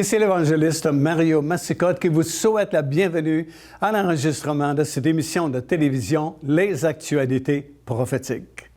Ici l'évangéliste Mario Massicotte qui vous souhaite la bienvenue à l'enregistrement de cette émission de télévision Les Actualités prophétiques.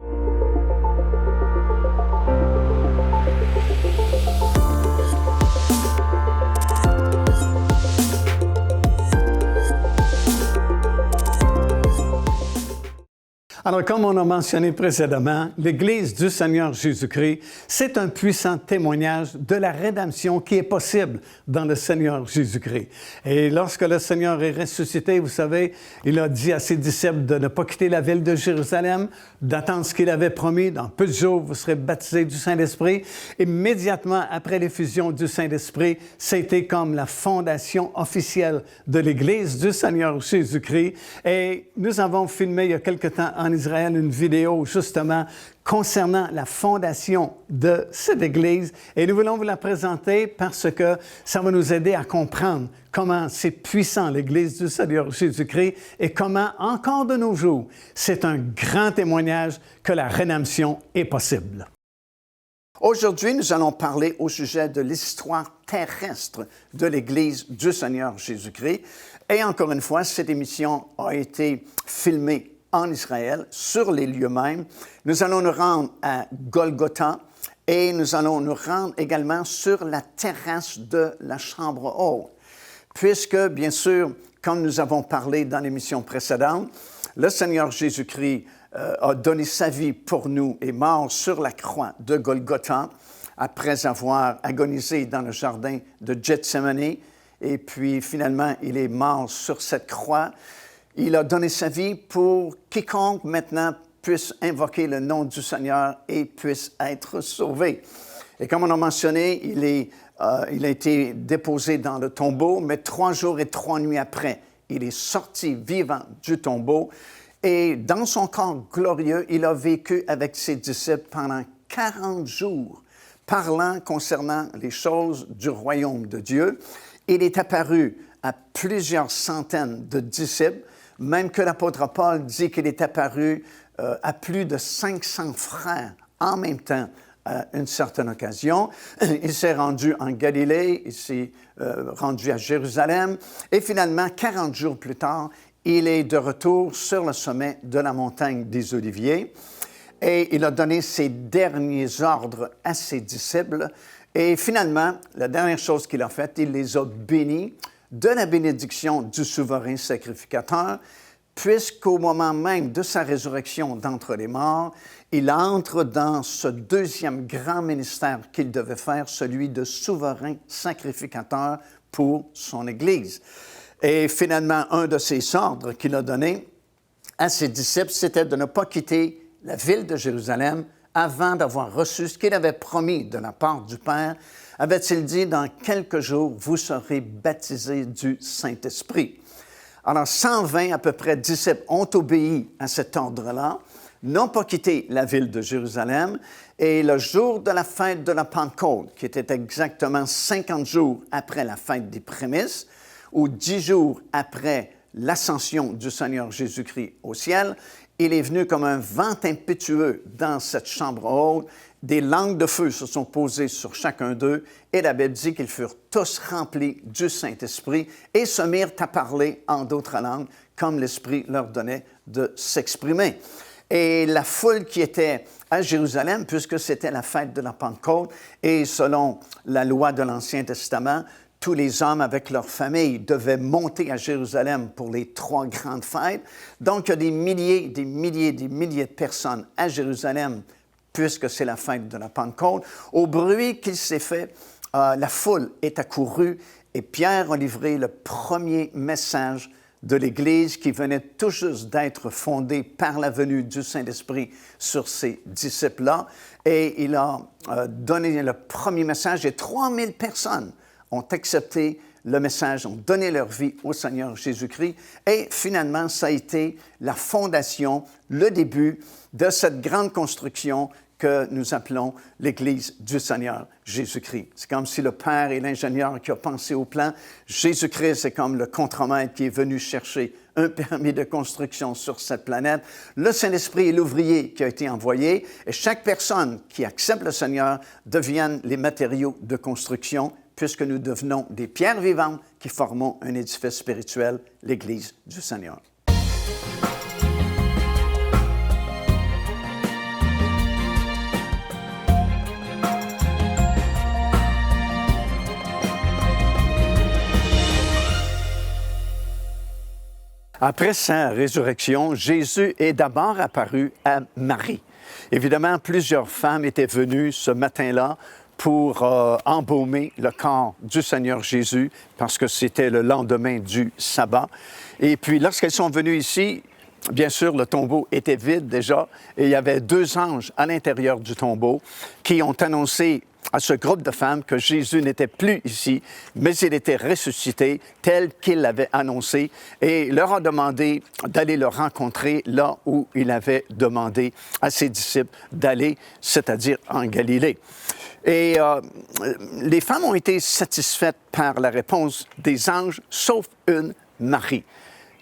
Alors, comme on a mentionné précédemment, l'Église du Seigneur Jésus-Christ, c'est un puissant témoignage de la rédemption qui est possible dans le Seigneur Jésus-Christ. Et lorsque le Seigneur est ressuscité, vous savez, il a dit à ses disciples de ne pas quitter la ville de Jérusalem, d'attendre ce qu'il avait promis. Dans peu de jours, vous serez baptisés du Saint-Esprit. Immédiatement après l'effusion du Saint-Esprit, c'était comme la fondation officielle de l'Église du Seigneur Jésus-Christ. Et nous avons filmé il y a quelque temps en Israël une vidéo justement concernant la fondation de cette Église et nous voulons vous la présenter parce que ça va nous aider à comprendre comment c'est puissant l'Église du Seigneur Jésus-Christ et comment, encore de nos jours, c'est un grand témoignage que la rédemption est possible. Aujourd'hui, nous allons parler au sujet de l'histoire terrestre de l'Église du Seigneur Jésus-Christ. Et encore une fois, cette émission a été filmée en Israël, sur les lieux mêmes. Nous allons nous rendre à Golgotha et nous allons nous rendre également sur la terrasse de la chambre haute. Puisque, bien sûr, comme nous avons parlé dans l'émission précédente, le Seigneur Jésus-Christ a donné sa vie pour nous et mort sur la croix de Golgotha après avoir agonisé dans le jardin de Gethsémani. Et puis, finalement, il est mort sur cette croix. Il a donné sa vie pour quiconque maintenant puisse invoquer le nom du Seigneur et puisse être sauvé. Et comme on a mentionné, il a été déposé dans le tombeau, mais 3 jours et 3 nuits après, il est sorti vivant du tombeau. Et dans son corps glorieux, il a vécu avec ses disciples pendant 40 jours, parlant concernant les choses du royaume de Dieu. Il est apparu à plusieurs centaines de disciples, même que l'apôtre Paul dit qu'il est apparu à plus de 500 frères en même temps à une certaine occasion. Il s'est rendu en Galilée, il s'est rendu à Jérusalem et finalement, 40 jours plus tard, il est de retour sur le sommet de la montagne des Oliviers et il a donné ses derniers ordres à ses disciples. Et finalement, la dernière chose qu'il a faite, il les a bénis de la bénédiction du souverain sacrificateur, puisqu'au moment même de sa résurrection d'entre les morts, il entre dans ce deuxième grand ministère qu'il devait faire, celui de souverain sacrificateur pour son Église. Et finalement, un de ses ordres qu'il a donné à ses disciples, c'était de ne pas quitter la ville de Jérusalem avant d'avoir reçu ce qu'il avait promis de la part du Père. Avait-il dit, dans quelques jours, vous serez baptisés du Saint-Esprit. Alors, 120 à peu près disciples ont obéi à cet ordre-là, n'ont pas quitté la ville de Jérusalem, et le jour de la fête de la Pentecôte, qui était exactement 50 jours après la fête des prémices, ou 10 jours après l'ascension du Seigneur Jésus-Christ au ciel, il est venu comme un vent impétueux dans cette chambre haute. Des langues de feu se sont posées sur chacun d'eux et la Bible dit qu'ils furent tous remplis du Saint-Esprit et se mirent à parler en d'autres langues comme l'Esprit leur donnait de s'exprimer. Et la foule qui était à Jérusalem, puisque c'était la fête de la Pentecôte et selon la loi de l'Ancien Testament, tous les hommes avec leurs familles devaient monter à Jérusalem pour les 3 grandes fêtes. Donc, il y a des milliers de personnes à Jérusalem, puisque c'est la fête de la Pentecôte. Au bruit qu'il s'est fait, la foule est accourue et Pierre a livré le premier message de l'Église qui venait tout juste d'être fondée par la venue du Saint-Esprit sur ces disciples-là. Et il a donné le premier message et 3000 personnes ont accepté le message, ont donné leur vie au Seigneur Jésus-Christ. Et finalement, ça a été la fondation, le début de cette grande construction que nous appelons l'Église du Seigneur Jésus-Christ. C'est comme si le Père est l'ingénieur qui a pensé au plan. Jésus-Christ, c'est comme le contremaître qui est venu chercher un permis de construction sur cette planète. Le Saint-Esprit est l'ouvrier qui a été envoyé et chaque personne qui accepte le Seigneur deviennent les matériaux de construction puisque nous devenons des pierres vivantes qui formons un édifice spirituel, l'Église du Seigneur. Après sa résurrection, Jésus est d'abord apparu à Marie. Évidemment, plusieurs femmes étaient venues ce matin-là pour embaumer le corps du Seigneur Jésus, parce que c'était le lendemain du sabbat. Et puis, lorsqu'elles sont venues ici, bien sûr, le tombeau était vide déjà, et il y avait 2 anges à l'intérieur du tombeau qui ont annoncé à ce groupe de femmes que Jésus n'était plus ici, mais il était ressuscité tel qu'il l'avait annoncé, et leur a demandé d'aller le rencontrer là où il avait demandé à ses disciples d'aller, c'est-à-dire en Galilée. Et les femmes ont été satisfaites par la réponse des anges, sauf une, Marie.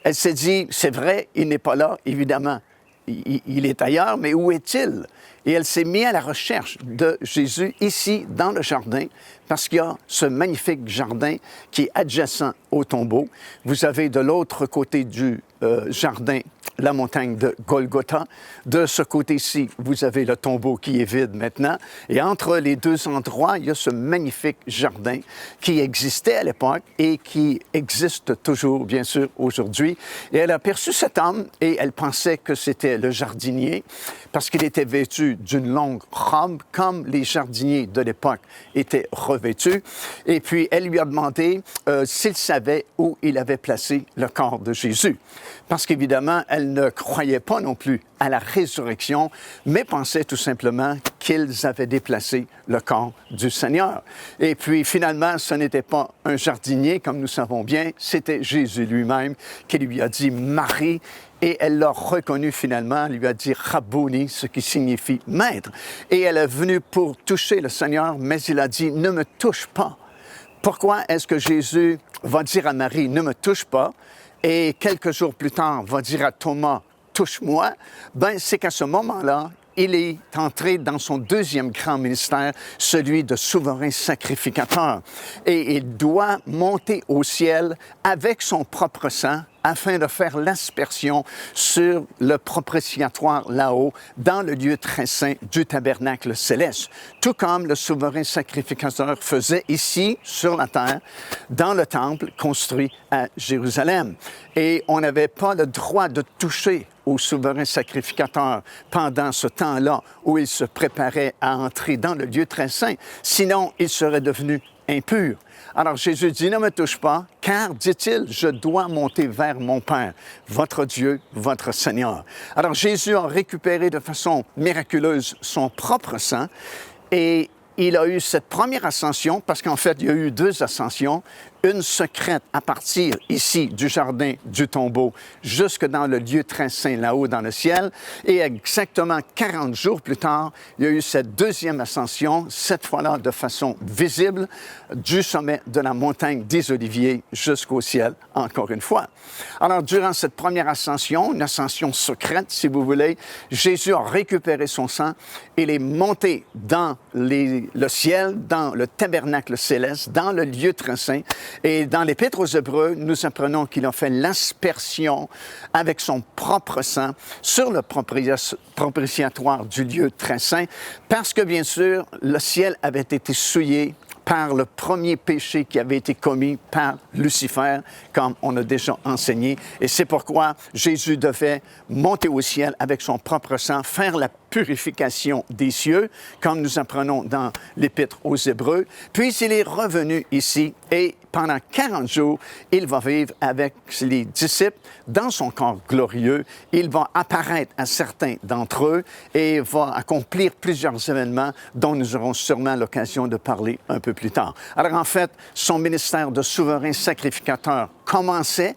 Elle s'est dit, c'est vrai, il n'est pas là, évidemment. Il est ailleurs, mais où est-il? Et elle s'est mise à la recherche de Jésus ici, dans le jardin, parce qu'il y a ce magnifique jardin qui est adjacent au tombeau. Vous avez de l'autre côté du jardin la montagne de Golgotha. De ce côté-ci, vous avez le tombeau qui est vide maintenant. Et entre les 2 endroits, il y a ce magnifique jardin qui existait à l'époque et qui existe toujours, bien sûr, aujourd'hui. Et elle a aperçu cet homme et elle pensait que c'était le jardinier parce qu'il était vêtu d'une longue robe, comme les jardiniers de l'époque étaient revêtus. Et puis, elle lui a demandé s'il savait où il avait placé le corps de Jésus. Parce qu'évidemment, elle ne croyait pas non plus à la résurrection, mais pensait tout simplement qu'ils avaient déplacé le corps du Seigneur. Et puis, finalement, ce n'était pas un jardinier, comme nous savons bien, c'était Jésus lui-même qui lui a dit « Marie ». Et elle l'a reconnu finalement, elle lui a dit « Rabboni », ce qui signifie « maître ». Et elle est venue pour toucher le Seigneur, mais il a dit « Ne me touche pas ». Pourquoi est-ce que Jésus va dire à Marie « Ne me touche pas » et quelques jours plus tard va dire à Thomas « Touche-moi », ben c'est qu'à ce moment-là, il est entré dans son 2e grand ministère, celui de souverain sacrificateur. Et il doit monter au ciel avec son propre sang afin de faire l'aspersion sur le propitiatoire là-haut, dans le lieu très saint du tabernacle céleste. Tout comme le souverain sacrificateur faisait ici, sur la terre, dans le temple construit à Jérusalem. Et on n'avait pas le droit de toucher au souverain sacrificateur pendant ce temps-là où il se préparait à entrer dans le lieu très saint. Sinon, il serait devenu impur. Alors Jésus dit, ne me touche pas, car, dit-il, je dois monter vers mon Père, votre Dieu, votre Seigneur. Alors Jésus a récupéré de façon miraculeuse son propre sang et il a eu cette première ascension, parce qu'en fait, il y a eu 2 ascensions, une secrète à partir ici du jardin du tombeau jusque dans le lieu très saint là-haut dans le ciel. Et exactement 40 jours plus tard, il y a eu cette 2e ascension, cette fois-là de façon visible, du sommet de la montagne des Oliviers jusqu'au ciel, encore une fois. Alors, durant cette première ascension, une ascension secrète, si vous voulez, Jésus a récupéré son sang, il est monté dans le ciel, dans le tabernacle céleste, dans le lieu très saint. Et dans l'Épître aux Hébreux, nous apprenons qu'il a fait l'aspersion avec son propre sang sur le propitiatoire du lieu très saint, parce que, bien sûr, le ciel avait été souillé par le premier péché qui avait été commis par Lucifer, comme on a déjà enseigné. Et c'est pourquoi Jésus devait monter au ciel avec son propre sang, faire la purification des cieux, comme nous apprenons dans l'Épître aux Hébreux. Puis il est revenu ici et pendant 40 jours, il va vivre avec les disciples dans son corps glorieux. Il va apparaître à certains d'entre eux et va accomplir plusieurs événements dont nous aurons sûrement l'occasion de parler un peu plus tard. Alors en fait, son ministère de souverain sacrificateur commençait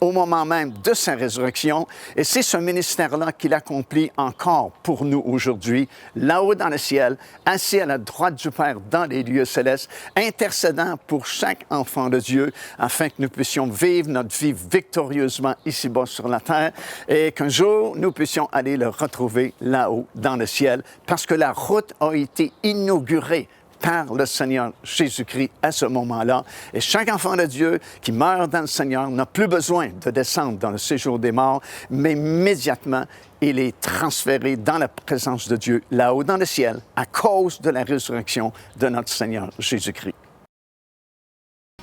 au moment même de sa résurrection. Et c'est ce ministère-là qu'il accomplit encore pour nous aujourd'hui, là-haut dans le ciel, assis à la droite du Père dans les lieux célestes, intercédant pour chaque enfant de Dieu, afin que nous puissions vivre notre vie victorieusement ici-bas sur la terre et qu'un jour, nous puissions aller le retrouver là-haut dans le ciel, parce que la route a été inaugurée par le Seigneur Jésus-Christ à ce moment-là. Et chaque enfant de Dieu qui meurt dans le Seigneur n'a plus besoin de descendre dans le séjour des morts, mais immédiatement, il est transféré dans la présence de Dieu, là-haut dans le ciel, à cause de la résurrection de notre Seigneur Jésus-Christ.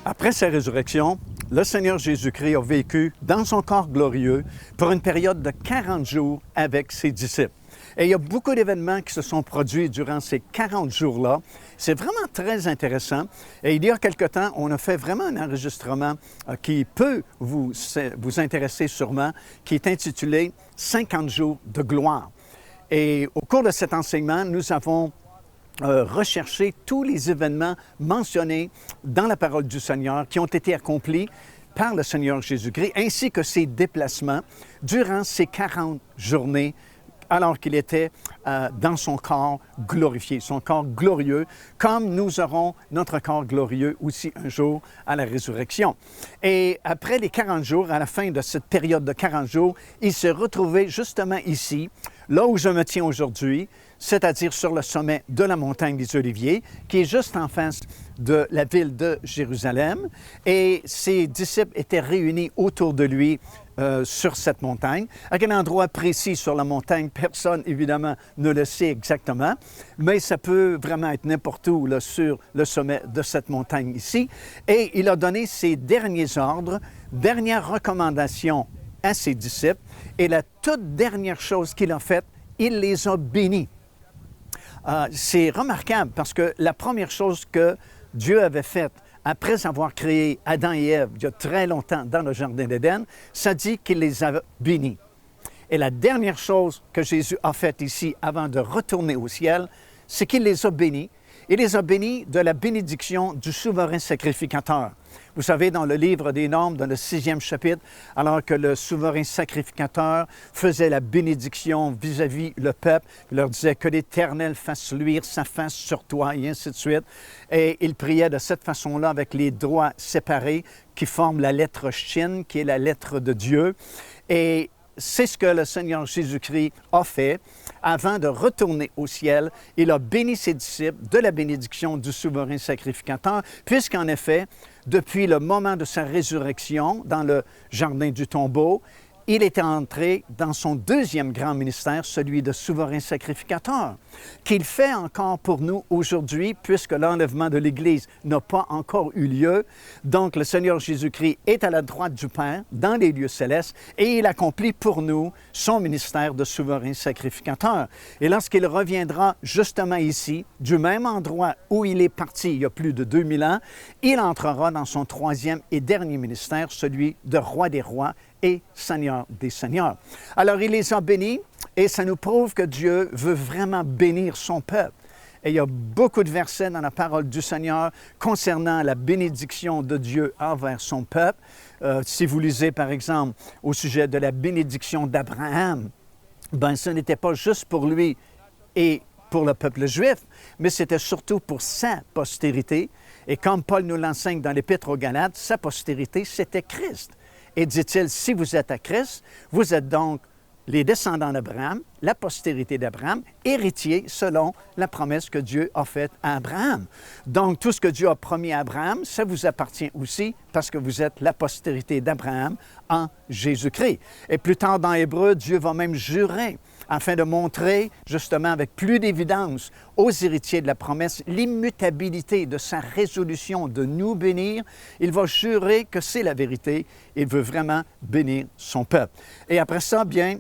Après sa résurrection, le Seigneur Jésus-Christ a vécu dans son corps glorieux pour une période de 40 jours avec ses disciples. Et il y a beaucoup d'événements qui se sont produits durant ces 40 jours-là. C'est vraiment très intéressant. Et il y a quelque temps, on a fait vraiment un enregistrement qui peut vous intéresser sûrement, qui est intitulé « 50 jours de gloire ». Et au cours de cet enseignement, nous avons recherché tous les événements mentionnés dans la parole du Seigneur qui ont été accomplis par le Seigneur Jésus-Christ, ainsi que ses déplacements durant ces 40 journées alors qu'il était dans son corps glorifié, son corps glorieux, comme nous aurons notre corps glorieux aussi un jour à la résurrection. Et après les 40 jours, à la fin de cette période de 40 jours, il s'est retrouvé justement ici, là où je me tiens aujourd'hui, c'est-à-dire sur le sommet de la montagne des Oliviers, qui est juste en face de la ville de Jérusalem. Et ses disciples étaient réunis autour de lui sur cette montagne. À quel endroit précis sur la montagne, personne, évidemment, ne le sait exactement, mais ça peut vraiment être n'importe où là, sur le sommet de cette montagne ici. Et il a donné ses derniers ordres, dernières recommandations à ses disciples. Et la toute dernière chose qu'il a faite, il les a bénis. C'est remarquable parce que la première chose que Dieu avait faite après avoir créé Adam et Ève il y a très longtemps dans le Jardin d'Éden, ça dit qu'il les a bénis. Et la dernière chose que Jésus a faite ici avant de retourner au ciel, c'est qu'il les a bénis. Il les a bénis de la bénédiction du souverain sacrificateur. Vous savez, dans le livre des Nombres, dans le 6e chapitre, alors que le souverain sacrificateur faisait la bénédiction vis-à-vis le peuple, il leur disait que l'Éternel fasse luire sa face sur toi, et ainsi de suite. Et il priait de cette façon-là avec les doigts séparés qui forment la lettre Shin, qui est la lettre de Dieu. Et c'est ce que le Seigneur Jésus-Christ a fait avant de retourner au ciel. Il a béni ses disciples de la bénédiction du souverain sacrificateur, puisqu'en effet, depuis le moment de sa résurrection dans le jardin du tombeau, il était entré dans son deuxième grand ministère, celui de souverain sacrificateur, qu'il fait encore pour nous aujourd'hui, puisque l'enlèvement de l'Église n'a pas encore eu lieu. Donc, le Seigneur Jésus-Christ est à la droite du Père, dans les lieux célestes, et il accomplit pour nous son ministère de souverain sacrificateur. Et lorsqu'il reviendra justement ici, du même endroit où il est parti il y a plus de 2000 ans, il entrera dans son troisième et dernier ministère, celui de roi des rois et Seigneur des seigneurs. Alors, il les a bénis et ça nous prouve que Dieu veut vraiment bénir son peuple. Et il y a beaucoup de versets dans la parole du Seigneur concernant la bénédiction de Dieu envers son peuple. Si vous lisez, par exemple, au sujet de la bénédiction d'Abraham, ben ce n'était pas juste pour lui et pour le peuple juif, mais c'était surtout pour sa postérité. Et comme Paul nous l'enseigne dans l'Épître aux Galates, sa postérité, c'était Christ. Et dit-il, si vous êtes à Christ, vous êtes donc les descendants d'Abraham, la postérité d'Abraham, héritiers selon la promesse que Dieu a faite à Abraham. Donc, tout ce que Dieu a promis à Abraham, ça vous appartient aussi parce que vous êtes la postérité d'Abraham en Jésus-Christ. Et plus tard dans Hébreu, Dieu va même jurer afin de montrer justement avec plus d'évidence aux héritiers de la promesse l'immutabilité de sa résolution de nous bénir. Il va jurer que c'est la vérité. Il veut vraiment bénir son peuple. Et après ça, bien,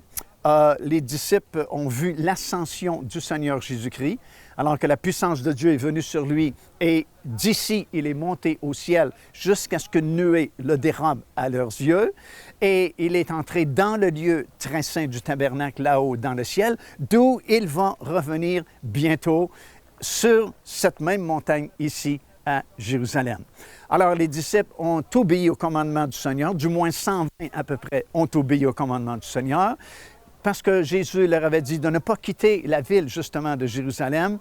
les disciples ont vu l'ascension du Seigneur Jésus-Christ, alors que la puissance de Dieu est venue sur lui et d'ici, il est monté au ciel jusqu'à ce que nuée le dérobe à leurs yeux. Et il est entré dans le lieu très saint du tabernacle là-haut dans le ciel, d'où il va revenir bientôt sur cette même montagne ici à Jérusalem. Alors, les disciples ont obéi au commandement du Seigneur, du moins 120 à peu près ont obéi au commandement du Seigneur, parce que Jésus leur avait dit de ne pas quitter la ville justement de Jérusalem,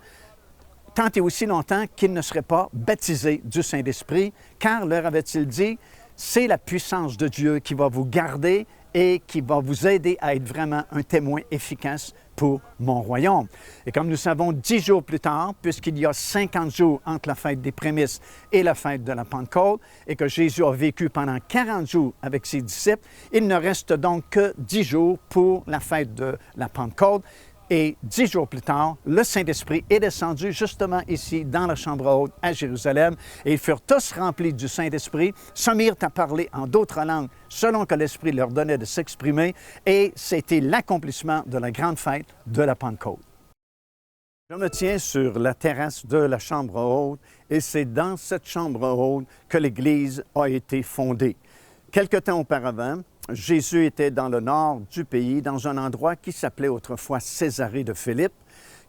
tant et aussi longtemps qu'ils ne seraient pas baptisés du Saint-Esprit, car leur avait-il dit, c'est la puissance de Dieu qui va vous garder et qui va vous aider à être vraiment un témoin efficace pour mon royaume. Et comme nous savons, 10 jours plus tard, puisqu'il y a 50 jours entre la fête des prémices et la fête de la Pentecôte, et que Jésus a vécu pendant 40 jours avec ses disciples, il ne reste donc que 10 jours pour la fête de la Pentecôte. Et 10 jours plus tard, le Saint-Esprit est descendu justement ici dans la chambre haute à Jérusalem. Et ils furent tous remplis du Saint-Esprit, se mirent à parler en d'autres langues selon que l'Esprit leur donnait de s'exprimer. Et c'était l'accomplissement de la grande fête de la Pentecôte. Je me tiens sur la terrasse de la chambre haute et c'est dans cette chambre haute que l'Église a été fondée. Quelque temps auparavant, Jésus était dans le nord du pays, dans un endroit qui s'appelait autrefois Césarée de Philippe,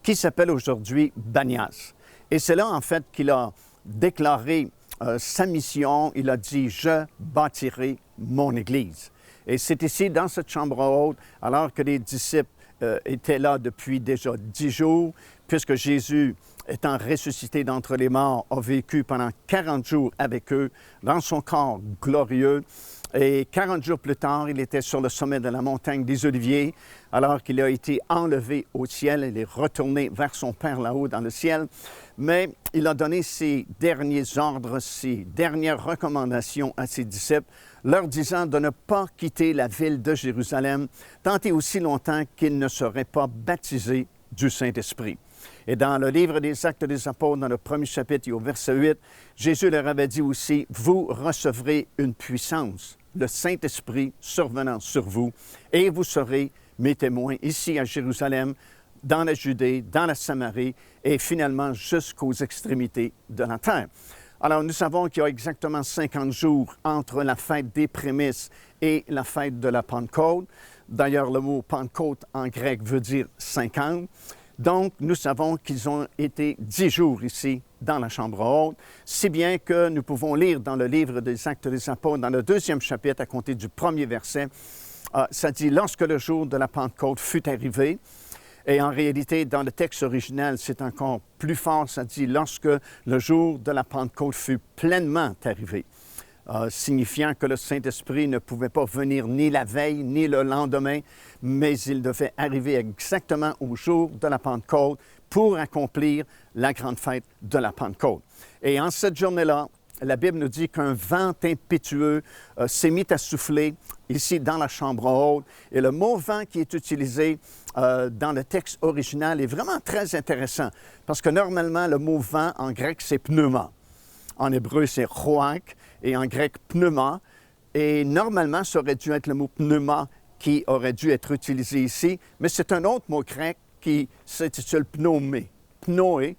qui s'appelle aujourd'hui Banias. Et c'est là, en fait, qu'il a déclaré sa mission. Il a dit « Je bâtirai mon Église ». Et c'est ici, dans cette chambre haute, alors que les disciples étaient là depuis déjà 10 jours, puisque Jésus, étant ressuscité d'entre les morts, a vécu pendant 40 jours avec eux dans son corps glorieux. Et 40 jours plus tard, il était sur le sommet de la montagne des Oliviers, alors qu'il a été enlevé au ciel. Il est retourné vers son Père là-haut dans le ciel. Mais il a donné ses derniers ordres, ses dernières recommandations à ses disciples, leur disant de ne pas quitter la ville de Jérusalem tant et aussi longtemps qu'ils ne seraient pas baptisés du Saint-Esprit. Et dans le livre des Actes des Apôtres, dans le premier chapitre et au verset 8, Jésus leur avait dit aussi « Vous recevrez une puissance, le Saint-Esprit survenant sur vous, et vous serez mes témoins ici à Jérusalem, dans la Judée, dans la Samarie, et finalement jusqu'aux extrémités de la terre. » Alors, nous savons qu'il y a exactement 50 jours entre la fête des prémices et la fête de la Pentecôte. D'ailleurs, le mot Pentecôte en grec veut dire 50. Donc, nous savons qu'ils ont été 10 jours ici dans la chambre haute, si bien que nous pouvons lire dans le livre des Actes des Apôtres, dans le 2e chapitre, à compter du 1er verset, ça dit « Lorsque le jour de la Pentecôte fut arrivé », et en réalité, dans le texte original, c'est encore plus fort, ça dit « Lorsque le jour de la Pentecôte fut pleinement arrivé ». Signifiant que le Saint-Esprit ne pouvait pas venir ni la veille, ni le lendemain, mais il devait arriver exactement au jour de la Pentecôte pour accomplir la grande fête de la Pentecôte. Et en cette journée-là, la Bible nous dit qu'un vent impétueux s'est mis à souffler ici dans la chambre haute. Et le mot « vent » qui est utilisé dans le texte original est vraiment très intéressant, parce que normalement, le mot « vent » en grec, c'est « pneuma ». En hébreu, c'est « roach » et en grec « pneuma ». Et normalement, ça aurait dû être le mot « pneuma » qui aurait dû être utilisé ici, mais c'est un autre mot grec qui s'intitule « pneumé », pnoé,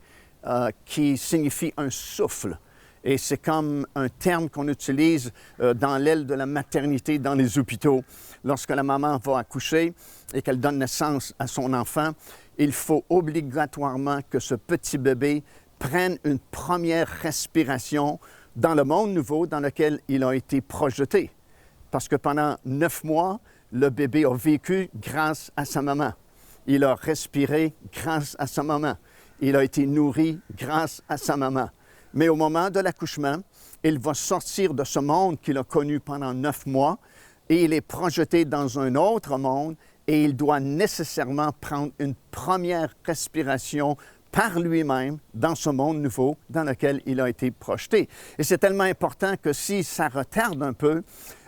qui signifie un souffle. Et c'est comme un terme qu'on utilise dans l'aile de la maternité dans les hôpitaux. Lorsque la maman va accoucher et qu'elle donne naissance à son enfant, il faut obligatoirement que ce petit bébé prenne une première respiration dans le monde nouveau dans lequel il a été projeté. Parce que pendant 9 mois, le bébé a vécu grâce à sa maman. Il a respiré grâce à sa maman. Il a été nourri grâce à sa maman. Mais au moment de l'accouchement, il va sortir de ce monde qu'il a connu pendant 9 mois et il est projeté dans un autre monde et il doit nécessairement prendre une première respiration par lui-même dans ce monde nouveau dans lequel il a été projeté. Et c'est tellement important que si ça retarde un peu,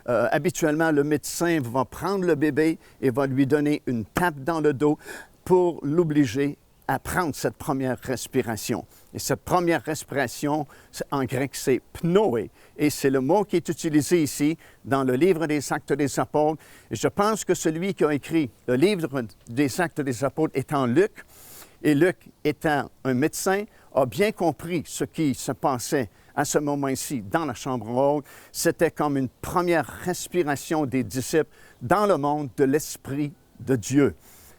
habituellement, le médecin va prendre le bébé et va lui donner une tape dans le dos pour l'obliger à prendre cette première respiration. Et cette première respiration, en grec, c'est pnoé. Et c'est le mot qui est utilisé ici dans le livre des Actes des Apôtres. Et je pense que celui qui a écrit le livre des Actes des Apôtres étant Luc, et Luc, étant un médecin, a bien compris ce qui se passait à ce moment-ci dans la chambre haute. C'était comme une première respiration des disciples dans le monde de l'Esprit de Dieu.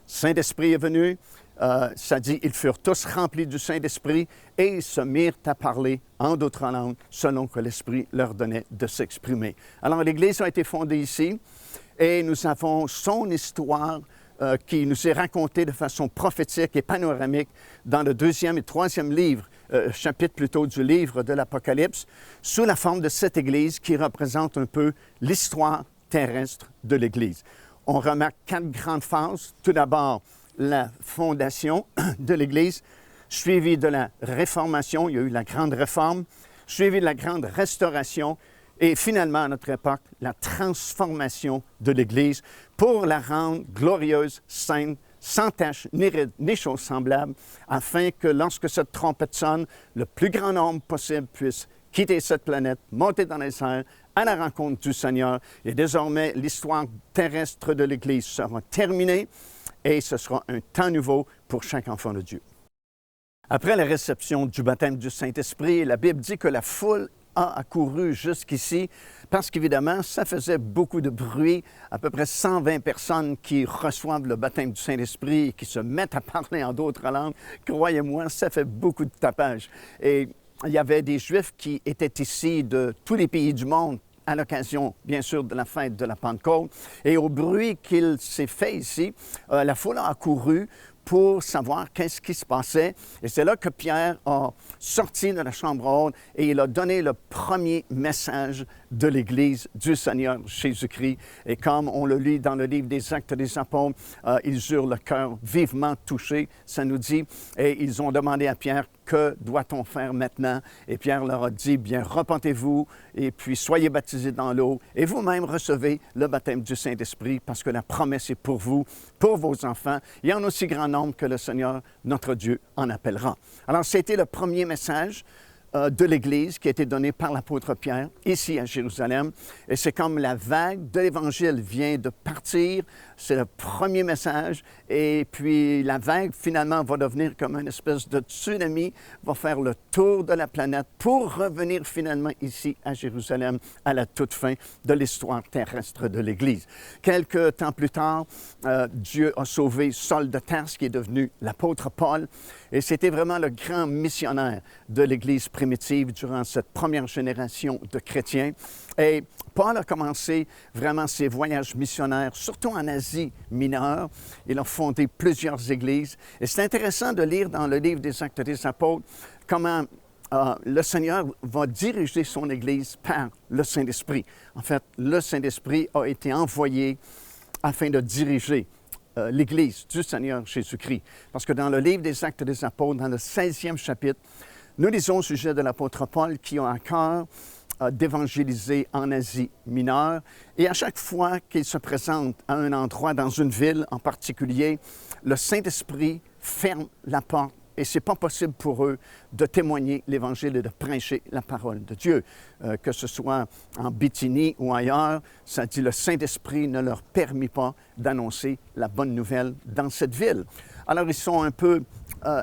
Saint-Esprit est venu, ça dit, ils furent tous remplis du Saint-Esprit et ils se mirent à parler en d'autres langues selon que l'Esprit leur donnait de s'exprimer. Alors, l'Église a été fondée ici et nous avons son histoire qui nous est racontée de façon prophétique et panoramique dans le 2e et 3e livre, chapitre plutôt du livre de l'Apocalypse, sous la forme de cette Église qui représente un peu l'histoire terrestre de l'Église. On remarque 4 grandes phases. Tout d'abord, la fondation de l'Église, suivie de la réformation, il y a eu la grande réforme, suivie de la grande restauration, et finalement, à notre époque, la transformation de l'Église pour la rendre glorieuse, sainte, sans tache, ni ride, ni chose semblable, afin que lorsque cette trompette sonne, le plus grand nombre possible puisse quitter cette planète, monter dans les airs, à la rencontre du Seigneur. Et désormais, l'histoire terrestre de l'Église sera terminée et ce sera un temps nouveau pour chaque enfant de Dieu. Après la réception du baptême du Saint-Esprit, la Bible dit que la foule a accouru jusqu'ici parce qu'évidemment, ça faisait beaucoup de bruit, à peu près 120 personnes qui reçoivent le baptême du Saint-Esprit et qui se mettent à parler en d'autres langues. Croyez-moi, ça fait beaucoup de tapage. Et il y avait des Juifs qui étaient ici de tous les pays du monde à l'occasion, bien sûr, de la fête de la Pentecôte. Et au bruit qu'il s'est fait ici, la foule a accouru pour savoir qu'est-ce qui se passait. Et c'est là que Pierre a sorti de la chambre haute et il a donné le premier message de l'Église du Seigneur Jésus-Christ. Et comme on le lit dans le livre des Actes des Apôtres, ils eurent le cœur vivement touché, ça nous dit, et ils ont demandé à Pierre, que doit-on faire maintenant? Et Pierre leur a dit, bien, repentez-vous et puis soyez baptisés dans l'eau et vous-même recevez le baptême du Saint-Esprit parce que la promesse est pour vous, pour vos enfants et en aussi grand nombre que le Seigneur, notre Dieu, en appellera. Alors, c'était le premier message de l'Église qui a été donné par l'apôtre Pierre ici à Jérusalem. Et c'est comme la vague de l'Évangile vient de partir. C'est le premier message. Et puis la vague, finalement, va devenir comme une espèce de tsunami, va faire le tour de la planète pour revenir finalement ici à Jérusalem à la toute fin de l'histoire terrestre de l'Église. Quelques temps plus tard, Dieu a sauvé Saul de Tarse, qui est devenu l'apôtre Paul. Et c'était vraiment le grand missionnaire de l'Église primitive durant cette première génération de chrétiens. Et Paul a commencé vraiment ses voyages missionnaires, surtout en Asie mineure. Il a fondé plusieurs églises. Et c'est intéressant de lire dans le livre des Actes des Apôtres comment le Seigneur va diriger son Église par le Saint-Esprit. En fait, le Saint-Esprit a été envoyé afin de diriger l'Église du Seigneur Jésus-Christ. Parce que dans le livre des Actes des Apôtres, dans le 16e chapitre, nous lisons au sujet de l'apôtre Paul qui a à cœur d'évangéliser en Asie mineure. Et à chaque fois qu'il se présente à un endroit, dans une ville en particulier, le Saint-Esprit ferme la porte et ce n'est pas possible pour eux de témoigner l'Évangile et de prêcher la parole de Dieu. Que ce soit en Bithynie ou ailleurs, ça dit le Saint-Esprit ne leur permet pas d'annoncer la bonne nouvelle dans cette ville. Alors ils sont un peu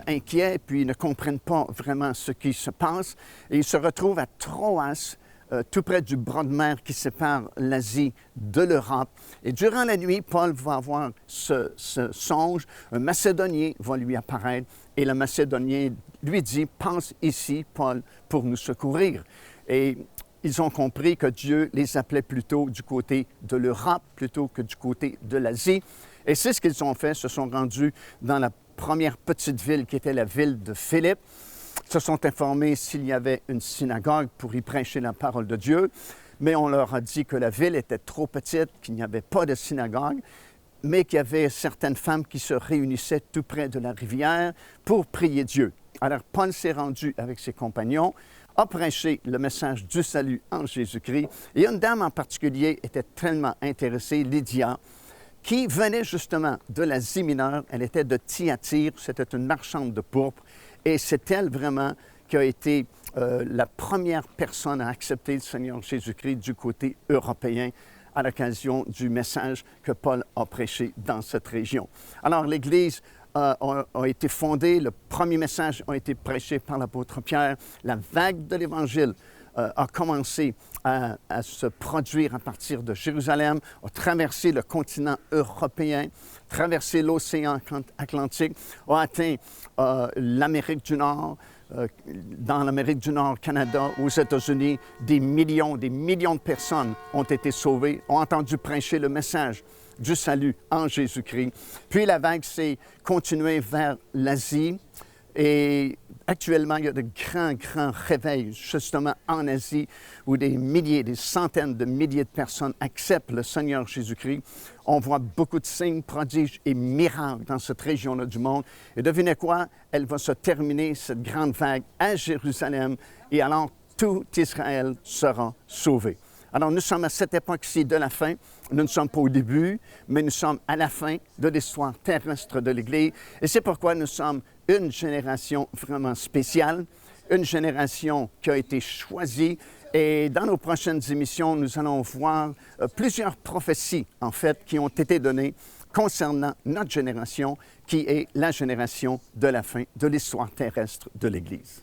inquiets, puis ils ne comprennent pas vraiment ce qui se passe. Et ils se retrouvent à Troas, tout près du bras de mer qui sépare l'Asie de l'Europe. Et durant la nuit, Paul va avoir ce songe. Un Macédonien va lui apparaître et le Macédonien lui dit « Pense ici, Paul, pour nous secourir. » Et ils ont compris que Dieu les appelait plutôt du côté de l'Europe plutôt que du côté de l'Asie. Et c'est ce qu'ils ont fait, se sont rendus dans la première petite ville qui était la ville de Philippe, se sont informés s'il y avait une synagogue pour y prêcher la parole de Dieu, mais on leur a dit que la ville était trop petite, qu'il n'y avait pas de synagogue, mais qu'il y avait certaines femmes qui se réunissaient tout près de la rivière pour prier Dieu. Alors Paul s'est rendu avec ses compagnons, a prêché le message du salut en Jésus-Christ, et une dame en particulier était tellement intéressée, Lydia, qui venait justement de l'Asie mineure. Elle était de Thyatire, c'était une marchande de pourpre, et c'est elle vraiment qui a été la première personne à accepter le Seigneur Jésus-Christ du côté européen à l'occasion du message que Paul a prêché dans cette région. Alors l'Église a été fondée, le premier message a été prêché par l'apôtre Pierre, la vague de l'Évangile a commencé à se produire à partir de Jérusalem, a traversé le continent européen, traversé l'océan Atlantique, a atteint l'Amérique du Nord, dans l'Amérique du Nord, Canada, aux États-Unis, des millions de personnes ont été sauvées, ont entendu prêcher le message du salut en Jésus-Christ. Puis la vague s'est continuée vers l'Asie. Et actuellement, il y a de grands réveils, justement en Asie, où des milliers, des centaines de milliers de personnes acceptent le Seigneur Jésus-Christ. On voit beaucoup de signes, prodiges et miracles dans cette région-là du monde. Et devinez quoi? Elle va se terminer, cette grande vague, à Jérusalem. Et alors, tout Israël sera sauvé. Alors, nous sommes à cette époque-ci de la fin. Nous ne sommes pas au début, mais nous sommes à la fin de l'histoire terrestre de l'Église. Et c'est pourquoi nous sommes une génération vraiment spéciale, une génération qui a été choisie. Et dans nos prochaines émissions, nous allons voir plusieurs prophéties, en fait, qui ont été données concernant notre génération, qui est la génération de la fin de l'histoire terrestre de l'Église.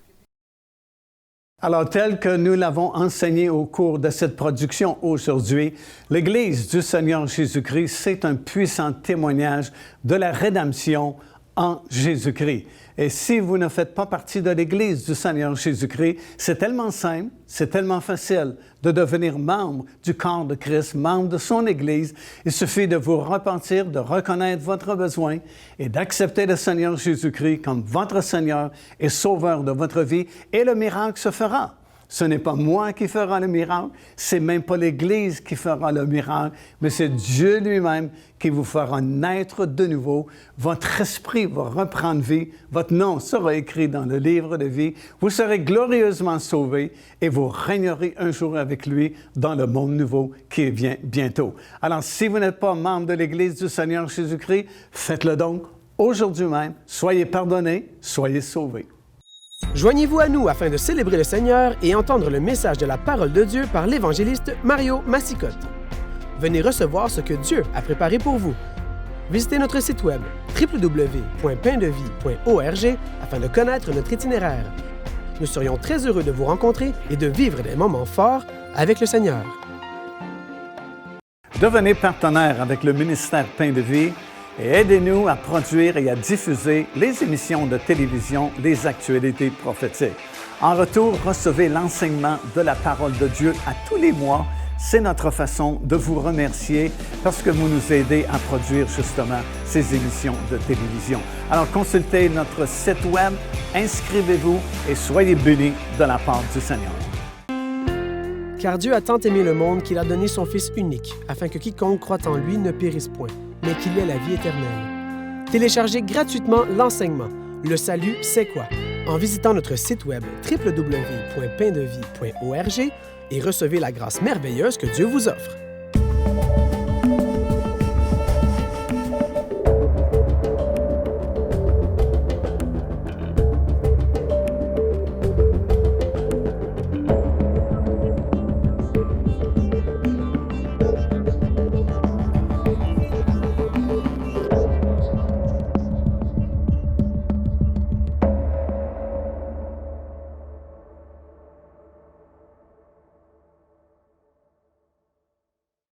Alors, tel que nous l'avons enseigné au cours de cette production aujourd'hui, l'Église du Seigneur Jésus-Christ, c'est un puissant témoignage de la rédemption en Jésus-Christ. Et si vous ne faites pas partie de l'Église du Seigneur Jésus-Christ, c'est tellement simple, c'est tellement facile de devenir membre du corps de Christ, membre de son Église. Il suffit de vous repentir, de reconnaître votre besoin et d'accepter le Seigneur Jésus-Christ comme votre Seigneur et Sauveur de votre vie, et le miracle se fera. Ce n'est pas moi qui fera le miracle, c'est même pas l'Église qui fera le miracle, mais c'est Dieu lui-même qui vous fera naître de nouveau. Votre esprit va reprendre vie, votre nom sera écrit dans le livre de vie, vous serez glorieusement sauvés et vous régnerez un jour avec lui dans le monde nouveau qui vient bientôt. Alors, si vous n'êtes pas membre de l'Église du Seigneur Jésus-Christ, faites-le donc aujourd'hui même. Soyez pardonnés, soyez sauvés. Joignez-vous à nous afin de célébrer le Seigneur et entendre le message de la parole de Dieu par l'évangéliste Mario Massicotte. Venez recevoir ce que Dieu a préparé pour vous. Visitez notre site web www.paindevie.org afin de connaître notre itinéraire. Nous serions très heureux de vous rencontrer et de vivre des moments forts avec le Seigneur. Devenez partenaire avec le ministère Pain de Vie et aidez-nous à produire et à diffuser les émissions de télévision, les actualités prophétiques. En retour, recevez l'enseignement de la parole de Dieu à tous les mois. C'est notre façon de vous remercier parce que vous nous aidez à produire justement ces émissions de télévision. Alors consultez notre site web, inscrivez-vous et soyez bénis de la part du Seigneur. Car Dieu a tant aimé le monde qu'il a donné son Fils unique, afin que quiconque croit en lui ne périsse point, mais qu'il ait la vie éternelle. Téléchargez gratuitement l'enseignement « Le salut, c'est quoi ?» en visitant notre site web www.paindevie.org et recevez la grâce merveilleuse que Dieu vous offre.